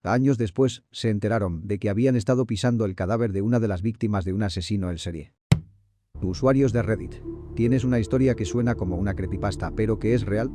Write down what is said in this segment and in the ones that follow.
Años después, se enteraron de que habían estado pisando el cadáver de una de las víctimas de un asesino en serie. Usuarios de Reddit. ¿Tienes una historia que suena como una creepypasta pero que es real?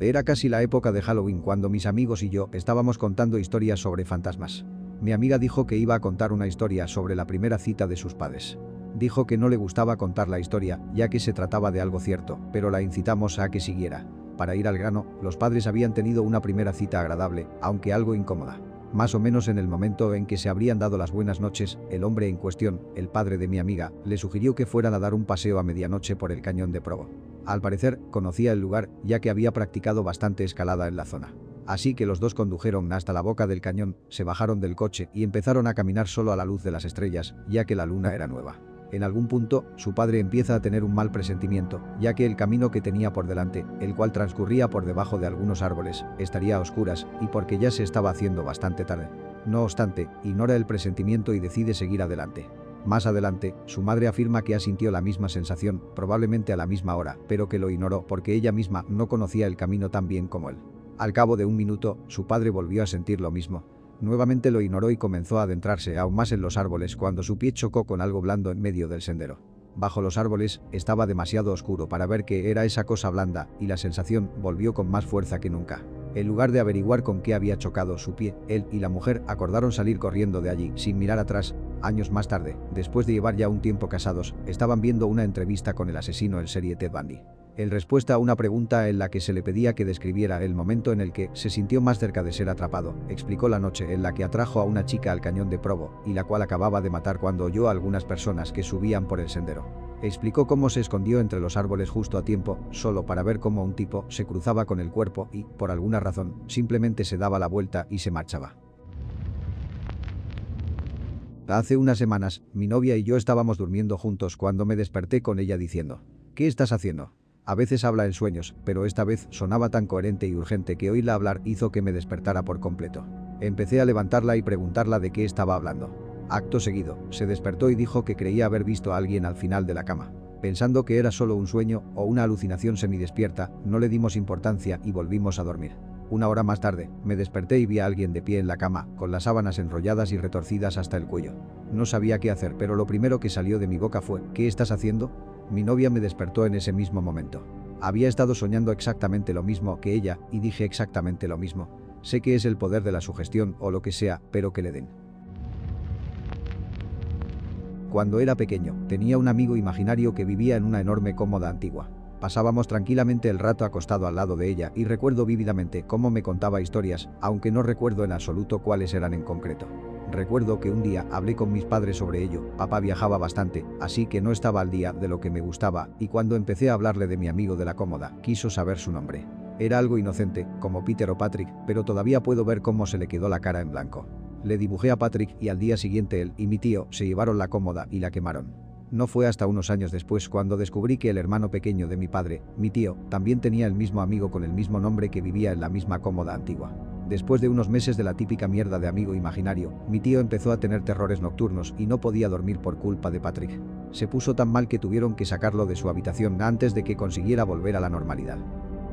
Era casi la época de Halloween cuando mis amigos y yo estábamos contando historias sobre fantasmas. Mi amiga dijo que iba a contar una historia sobre la primera cita de sus padres. Dijo que no le gustaba contar la historia, ya que se trataba de algo cierto, pero la incitamos a que siguiera. Para ir al grano, los padres habían tenido una primera cita agradable, aunque algo incómoda. Más o menos en el momento en que se habrían dado las buenas noches, el hombre en cuestión, el padre de mi amiga, le sugirió que fueran a dar un paseo a medianoche por el cañón de Provo. Al parecer, conocía el lugar, ya que había practicado bastante escalada en la zona. Así que los dos condujeron hasta la boca del cañón, se bajaron del coche y empezaron a caminar solo a la luz de las estrellas, ya que la luna era nueva. En algún punto, su padre empieza a tener un mal presentimiento, ya que el camino que tenía por delante, el cual transcurría por debajo de algunos árboles, estaría a oscuras y porque ya se estaba haciendo bastante tarde. No obstante, ignora el presentimiento y decide seguir adelante. Más adelante, su madre afirma que sintió la misma sensación, probablemente a la misma hora, pero que lo ignoró porque ella misma no conocía el camino tan bien como él. Al cabo de un minuto, su padre volvió a sentir lo mismo. Nuevamente lo ignoró y comenzó a adentrarse aún más en los árboles cuando su pie chocó con algo blando en medio del sendero. Bajo los árboles, estaba demasiado oscuro para ver qué era esa cosa blanda, y la sensación volvió con más fuerza que nunca. En lugar de averiguar con qué había chocado su pie, él y la mujer acordaron salir corriendo de allí, sin mirar atrás. Años más tarde, después de llevar ya un tiempo casados, estaban viendo una entrevista con el asesino en serie Ted Bundy. En respuesta a una pregunta en la que se le pedía que describiera el momento en el que se sintió más cerca de ser atrapado, explicó la noche en la que atrajo a una chica al cañón de Provo y la cual acababa de matar cuando oyó a algunas personas que subían por el sendero. Explicó cómo se escondió entre los árboles justo a tiempo, solo para ver cómo un tipo se cruzaba con el cuerpo y, por alguna razón, simplemente se daba la vuelta y se marchaba. Hace unas semanas, mi novia y yo estábamos durmiendo juntos cuando me desperté con ella diciendo: ¿Qué estás haciendo? A veces habla en sueños, pero esta vez sonaba tan coherente y urgente que oírla hablar hizo que me despertara por completo. Empecé a levantarla y preguntarla de qué estaba hablando. Acto seguido, se despertó y dijo que creía haber visto a alguien al final de la cama. Pensando que era solo un sueño o una alucinación semidespierta, no le dimos importancia y volvimos a dormir. Una hora más tarde, me desperté y vi a alguien de pie en la cama, con las sábanas enrolladas y retorcidas hasta el cuello. No sabía qué hacer, pero lo primero que salió de mi boca fue: ¿qué estás haciendo? Mi novia me despertó en ese mismo momento. Había estado soñando exactamente lo mismo que ella y dije exactamente lo mismo. Sé que es el poder de la sugestión o lo que sea, pero que le den. Cuando era pequeño, tenía un amigo imaginario que vivía en una enorme cómoda antigua. Pasábamos tranquilamente el rato acostado al lado de ella y recuerdo vívidamente cómo me contaba historias, aunque no recuerdo en absoluto cuáles eran en concreto. Recuerdo que un día hablé con mis padres sobre ello. Papá viajaba bastante, así que no estaba al día de lo que me gustaba, y cuando empecé a hablarle de mi amigo de la cómoda, quiso saber su nombre. Era algo inocente, como Peter o Patrick, pero todavía puedo ver cómo se le quedó la cara en blanco. Le dibujé a Patrick y al día siguiente él y mi tío se llevaron la cómoda y la quemaron. No fue hasta unos años después cuando descubrí que el hermano pequeño de mi padre, mi tío, también tenía el mismo amigo con el mismo nombre que vivía en la misma cómoda antigua. Después de unos meses de la típica mierda de amigo imaginario, mi tío empezó a tener terrores nocturnos y no podía dormir por culpa de Patrick. Se puso tan mal que tuvieron que sacarlo de su habitación antes de que consiguiera volver a la normalidad.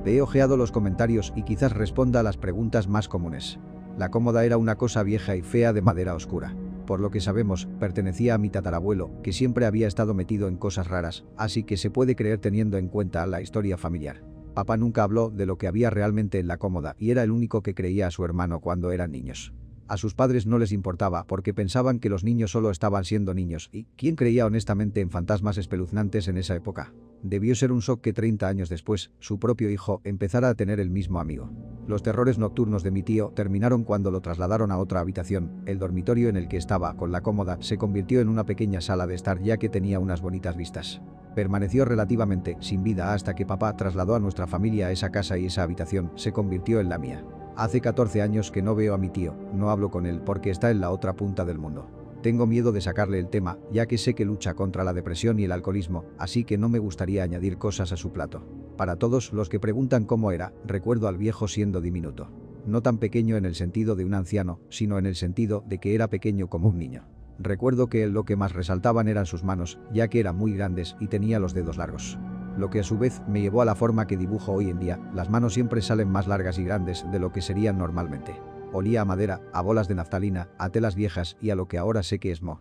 He ojeado los comentarios y quizás responda a las preguntas más comunes. La cómoda era una cosa vieja y fea de madera oscura. Por lo que sabemos, pertenecía a mi tatarabuelo, que siempre había estado metido en cosas raras, así que se puede creer teniendo en cuenta la historia familiar. Papá nunca habló de lo que había realmente en la cómoda y era el único que creía a su hermano cuando eran niños. A sus padres no les importaba porque pensaban que los niños solo estaban siendo niños y ¿quién creía honestamente en fantasmas espeluznantes en esa época? Debió ser un shock que 30 años después, su propio hijo empezara a tener el mismo amigo. Los terrores nocturnos de mi tío terminaron cuando lo trasladaron a otra habitación. El dormitorio en el que estaba con la cómoda se convirtió en una pequeña sala de estar ya que tenía unas bonitas vistas. Permaneció relativamente sin vida hasta que papá trasladó a nuestra familia a esa casa y esa habitación se convirtió en la mía. Hace 14 años que no veo a mi tío, no hablo con él porque está en la otra punta del mundo. Tengo miedo de sacarle el tema, ya que sé que lucha contra la depresión y el alcoholismo, así que no me gustaría añadir cosas a su plato. Para todos los que preguntan cómo era, recuerdo al viejo siendo diminuto. No tan pequeño en el sentido de un anciano, sino en el sentido de que era pequeño como un niño. Recuerdo que lo que más resaltaban eran sus manos, ya que eran muy grandes y tenía los dedos largos. lo que a su vez me llevó a la forma que dibujo hoy en día. Las manos siempre salen más largas y grandes de lo que serían normalmente. Olía a madera, a bolas de naftalina, a telas viejas y a lo que ahora sé que es moho.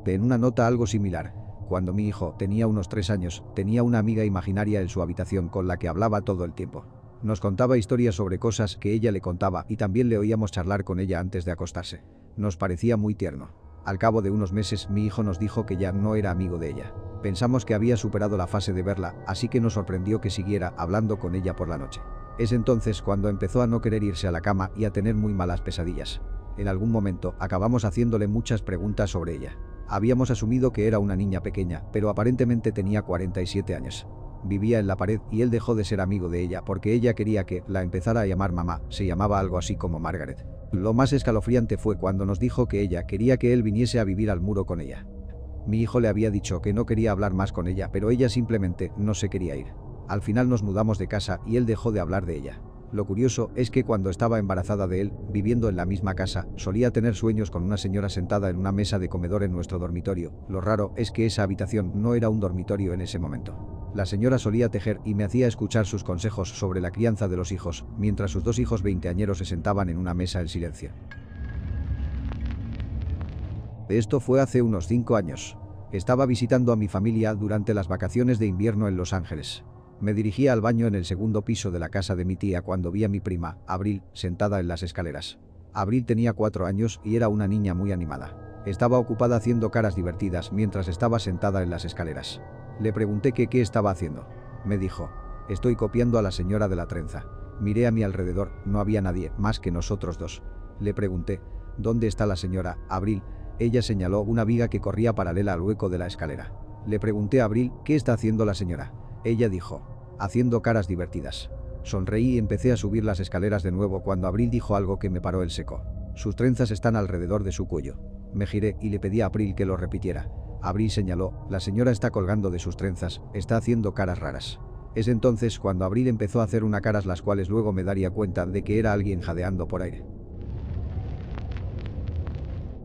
En una nota algo similar. Cuando mi hijo tenía unos 3 años, tenía una amiga imaginaria en su habitación con la que hablaba todo el tiempo. Nos contaba historias sobre cosas que ella le contaba y también le oíamos charlar con ella antes de acostarse. Nos parecía muy tierno. Al cabo de unos meses, mi hijo nos dijo que ya no era amigo de ella. Pensamos que había superado la fase de verla, así que nos sorprendió que siguiera hablando con ella por la noche. Es entonces cuando empezó a no querer irse a la cama y a tener muy malas pesadillas. En algún momento acabamos haciéndole muchas preguntas sobre ella. Habíamos asumido que era una niña pequeña, pero aparentemente tenía 47 años. Vivía en la pared y él dejó de ser amigo de ella porque ella quería que la empezara a llamar mamá. Se llamaba algo así como Margaret. Lo más escalofriante fue cuando nos dijo que ella quería que él viniese a vivir al muro con ella. Mi hijo le había dicho que no quería hablar más con ella, pero ella simplemente no se quería ir. Al final nos mudamos de casa y él dejó de hablar de ella. Lo curioso es que cuando estaba embarazada de él, viviendo en la misma casa, solía tener sueños con una señora sentada en una mesa de comedor en nuestro dormitorio. Lo raro es que esa habitación no era un dormitorio en ese momento. La señora solía tejer y me hacía escuchar sus consejos sobre la crianza de los hijos, mientras sus 2 hijos veinteañeros se sentaban en una mesa en silencio. Esto fue hace unos 5 años. Estaba visitando a mi familia durante las vacaciones de invierno en Los Ángeles. Me dirigía al baño en el segundo piso de la casa de mi tía cuando vi a mi prima, Abril, sentada en las escaleras. Abril tenía 4 años y era una niña muy animada. Estaba ocupada haciendo caras divertidas mientras estaba sentada en las escaleras. Le pregunté que qué estaba haciendo. Me dijo: estoy copiando a la señora de la trenza. Miré a mi alrededor, no había nadie más que nosotros 2. Le pregunté: ¿dónde está la señora, Abril? Ella señaló una viga que corría paralela al hueco de la escalera. Le pregunté a Abril: ¿qué está haciendo la señora? Ella dijo: haciendo caras divertidas. Sonreí y empecé a subir las escaleras de nuevo cuando Abril dijo algo que me paró el seco. Sus trenzas están alrededor de su cuello. Me giré y le pedí a Abril que lo repitiera. Abril señaló: la señora está colgando de sus trenzas, está haciendo caras raras. Es entonces cuando Abril empezó a hacer unas caras las cuales luego me daría cuenta de que era alguien jadeando por aire.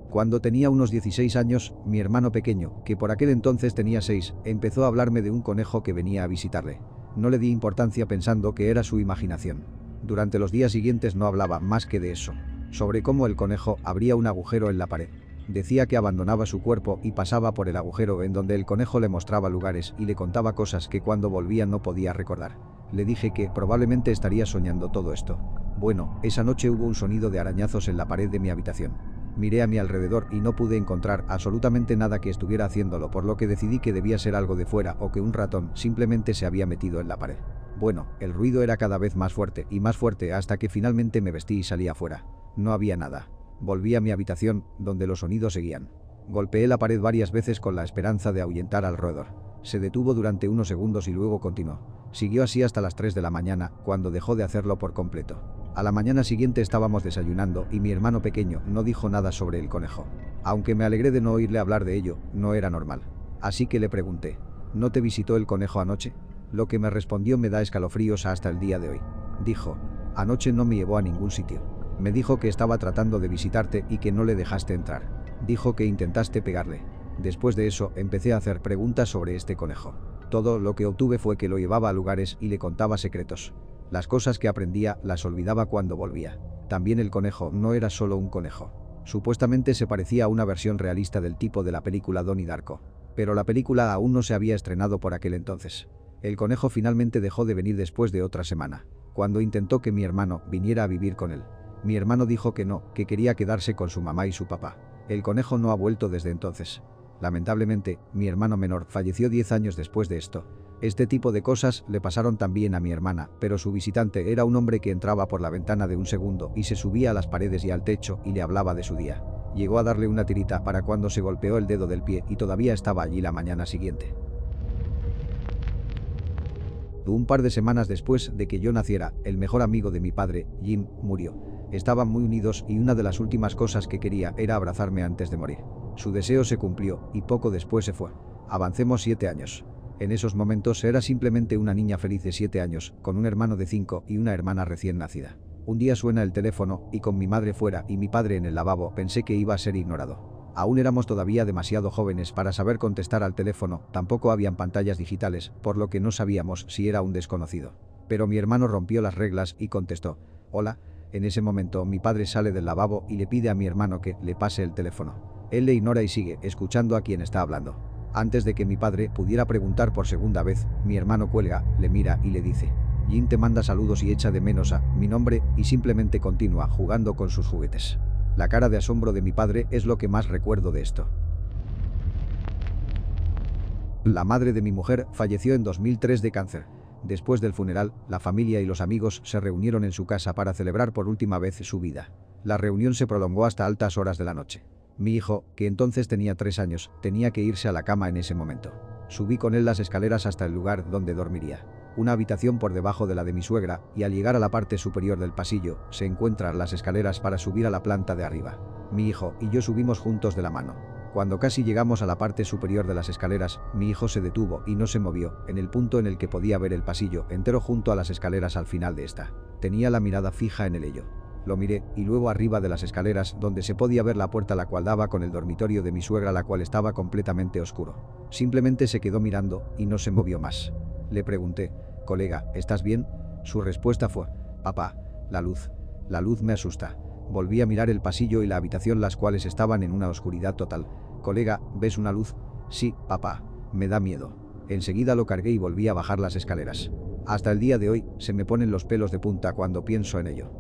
Cuando tenía unos 16 años, mi hermano pequeño, que por aquel entonces tenía 6, empezó a hablarme de un conejo que venía a visitarle. No le di importancia pensando que era su imaginación. Durante los días siguientes no hablaba más que de eso. Sobre cómo el conejo abría un agujero en la pared. Decía que abandonaba su cuerpo y pasaba por el agujero en donde el conejo le mostraba lugares y le contaba cosas que cuando volvía no podía recordar. Le dije que probablemente estaría soñando todo esto. Bueno, esa noche hubo un sonido de arañazos en la pared de mi habitación. Miré a mi alrededor y no pude encontrar absolutamente nada que estuviera haciéndolo, por lo que decidí que debía ser algo de fuera o que un ratón simplemente se había metido en la pared. Bueno, el ruido era cada vez más fuerte y más fuerte hasta que finalmente me vestí y salí afuera. No había nada. Volví a mi habitación, donde los sonidos seguían. Golpeé la pared varias veces con la esperanza de ahuyentar al roedor. Se detuvo durante unos segundos y luego continuó. Siguió así hasta las 3 de la mañana, cuando dejó de hacerlo por completo. A la mañana siguiente estábamos desayunando y mi hermano pequeño no dijo nada sobre el conejo. Aunque me alegré de no oírle hablar de ello, no era normal. Así que le pregunté: ¿no te visitó el conejo anoche? Lo que me respondió me da escalofríos hasta el día de hoy. Dijo: anoche no me llevó a ningún sitio. Me dijo que estaba tratando de visitarte y que no le dejaste entrar. Dijo que intentaste pegarle. Después de eso empecé a hacer preguntas sobre este conejo. Todo lo que obtuve fue que lo llevaba a lugares y le contaba secretos. Las cosas que aprendía las olvidaba cuando volvía. También el conejo no era solo un conejo. Supuestamente se parecía a una versión realista del tipo de la película Donnie Darko. Pero la película aún no se había estrenado por aquel entonces. El conejo finalmente dejó de venir después de otra semana, cuando intentó que mi hermano viniera a vivir con él. Mi hermano dijo que no, que quería quedarse con su mamá y su papá. El conejo no ha vuelto desde entonces. Lamentablemente, mi hermano menor falleció 10 años después de esto. Este tipo de cosas le pasaron también a mi hermana, pero su visitante era un hombre que entraba por la ventana de un segundo y se subía a las paredes y al techo y le hablaba de su día. Llegó a darle una tirita para cuando se golpeó el dedo del pie y todavía estaba allí la mañana siguiente. Un par de semanas después de que yo naciera, el mejor amigo de mi padre, Jim, murió. Estaban muy unidos y una de las últimas cosas que quería era abrazarme antes de morir. Su deseo se cumplió y poco después se fue. Avancemos 7 años. En esos momentos era simplemente una niña feliz de 7 años, con un hermano de 5 y una hermana recién nacida. Un día suena el teléfono y con mi madre fuera y mi padre en el lavabo pensé que iba a ser ignorado. Aún éramos todavía demasiado jóvenes para saber contestar al teléfono, tampoco habían pantallas digitales, por lo que no sabíamos si era un desconocido. Pero mi hermano rompió las reglas y contestó: «Hola». En ese momento mi padre sale del lavabo y le pide a mi hermano que le pase el teléfono. Él le ignora y sigue escuchando a quien está hablando. Antes de que mi padre pudiera preguntar por segunda vez, mi hermano cuelga, le mira y le dice: «Jin te manda saludos y echa de menos a mi nombre», y simplemente continúa jugando con sus juguetes. La cara de asombro de mi padre es lo que más recuerdo de esto. La madre de mi mujer falleció en 2003 de cáncer. Después del funeral, la familia y los amigos se reunieron en su casa para celebrar por última vez su vida. La reunión se prolongó hasta altas horas de la noche. Mi hijo, que entonces tenía 3 años, tenía que irse a la cama en ese momento. Subí con él las escaleras hasta el lugar donde dormiría. Una habitación por debajo de la de mi suegra, y al llegar a la parte superior del pasillo, se encuentran las escaleras para subir a la planta de arriba. Mi hijo y yo subimos juntos de la mano. Cuando casi llegamos a la parte superior de las escaleras, mi hijo se detuvo y no se movió, en el punto en el que podía ver el pasillo entero junto a las escaleras al final de esta. Tenía la mirada fija en el ello. Lo miré, y luego arriba de las escaleras, donde se podía ver la puerta la cual daba con el dormitorio de mi suegra, la cual estaba completamente oscuro. Simplemente se quedó mirando y no se movió más. Le pregunté: «Colega, ¿estás bien?». Su respuesta fue: «Papá, la luz me asusta». Volví a mirar el pasillo y la habitación, las cuales estaban en una oscuridad total. «Colega, ¿ves una luz?». «Sí, papá, me da miedo». Enseguida lo cargué y volví a bajar las escaleras. Hasta el día de hoy, se me ponen los pelos de punta cuando pienso en ello.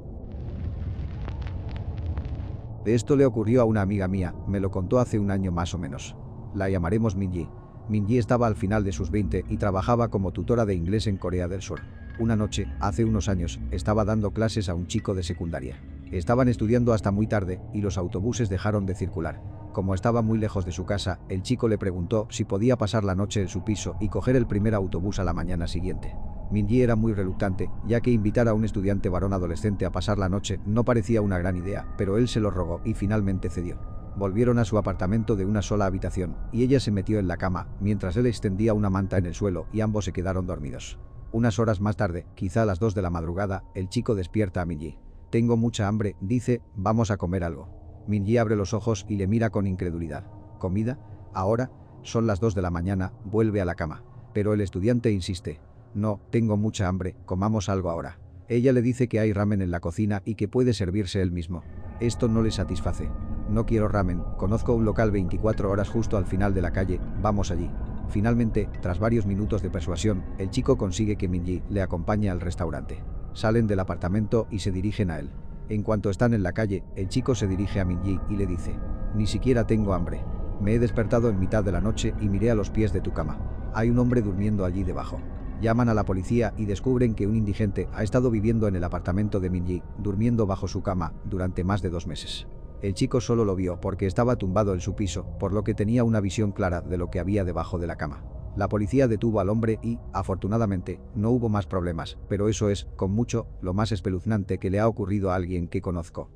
Esto le ocurrió a una amiga mía, me lo contó hace un año más o menos. La llamaremos Minji. Minji estaba al final de sus 20 y trabajaba como tutora de inglés en Corea del Sur. Una noche, hace unos años, estaba dando clases a un chico de secundaria. Estaban estudiando hasta muy tarde y los autobuses dejaron de circular. Como estaba muy lejos de su casa, el chico le preguntó si podía pasar la noche en su piso y coger el primer autobús a la mañana siguiente. Minji era muy reluctante, ya que invitar a un estudiante varón adolescente a pasar la noche no parecía una gran idea, pero él se lo rogó y finalmente cedió. Volvieron a su apartamento de una sola habitación, y ella se metió en la cama, mientras él extendía una manta en el suelo, y ambos se quedaron dormidos. Unas horas más tarde, quizá a las 2 de la madrugada, el chico despierta a Minji. «Tengo mucha hambre», dice, «vamos a comer algo». Minji abre los ojos y le mira con incredulidad. «¿Comida? ¿Ahora? Son las 2 de la mañana», vuelve a la cama. Pero el estudiante insiste: «No, tengo mucha hambre, comamos algo ahora». Ella le dice que hay ramen en la cocina y que puede servirse él mismo. Esto no le satisface. «No quiero ramen, conozco un local 24 horas justo al final de la calle, vamos allí». Finalmente, tras varios minutos de persuasión, el chico consigue que Minji le acompañe al restaurante. Salen del apartamento y se dirigen a él. En cuanto están en la calle, el chico se dirige a Minji y le dice: «Ni siquiera tengo hambre. Me he despertado en mitad de la noche y miré a los pies de tu cama. Hay un hombre durmiendo allí debajo». Llaman a la policía y descubren que un indigente ha estado viviendo en el apartamento de Minji, durmiendo bajo su cama, durante más de 2 meses. El chico solo lo vio porque estaba tumbado en su piso, por lo que tenía una visión clara de lo que había debajo de la cama. La policía detuvo al hombre y, afortunadamente, no hubo más problemas, pero eso es, con mucho, lo más espeluznante que le ha ocurrido a alguien que conozco.